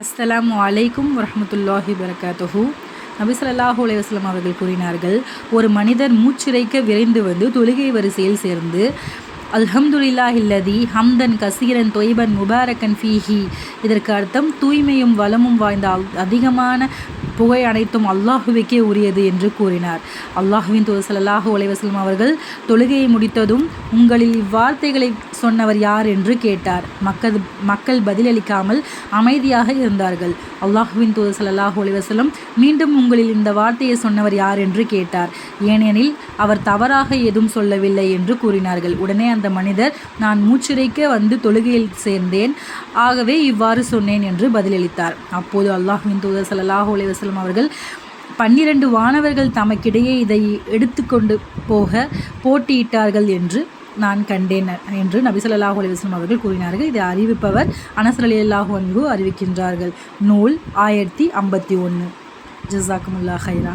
அஸ்ஸலாமு அலைக்கும் வரஹ்மத்துல்லாஹி வரகாத்துஹு. நபி ஸல்லல்லாஹு அலைஹி வஸல்லம் அவர்கள் கூறினார்கள், ஒரு மனிதர் மூச்சிறைக்க விரைந்து வந்து தொழுகை வரிசையில் சேர்ந்து அல்ஹம்துலில்லாஹில்லதி ஹம்தன் கசீரன் தொய்பன் முபாரக்கன் ஃபீஹி, இதற்கு அர்த்தம் தூய்மையும் வளமும் வாய்ந்த அதிகமான புகை அனைத்தும் அல்லாஹுவுக்கே உரியது என்று கூறினார். அல்லாஹுவின் தூதர் ஸல்லல்லாஹு அலைஹி வஸல்லம் அவர்கள் தொழுகையை முடித்ததும், உங்களில் இவ்வார்த்தைகளை சொன்னவர் யார் என்று கேட்டார். மக்கள் பதிலளிக்காமல் அமைதியாக இருந்தார்கள். அல்லாஹுவின் தூதர் ஸல்லல்லாஹு அலைஹி வஸல்லம் மீண்டும் உங்களில் இந்த வார்த்தையை சொன்னவர் யார் என்று கேட்டார். ஏனெனில் அவர் தவறாக எதுவும் சொல்லவில்லை என்று கூறினார்கள். உடனே அந்த மனிதர், நான் மூச்சிறைக்க வந்து தொழுகையில் சேர்ந்தேன், ஆகவே இவ்வாறு சொன்னேன் என்று பதிலளித்தார். அப்போது அல்லாஹுவின் தூதர் ஸல்லல்லாஹு அலைஹி வஸல்லம் அவர்கள், 12 வானவர்கள் தமக்கிடையே இதை எடுத்துக்கொண்டு போக போட்டியிட்டார்கள் என்று நான் கண்டேன் என்று நபி ஸல்லல்லாஹு அலைஹி வஸல்லம் அவர்கள் கூறினார்கள். இதை அறிவிப்பவர் அனஸ் ரலியல்லாஹு அன்ஹு அறிவிக்கின்றார்கள். நூல் 1051. ஜஸாக்குமுல்லாஹ் ஹைரா.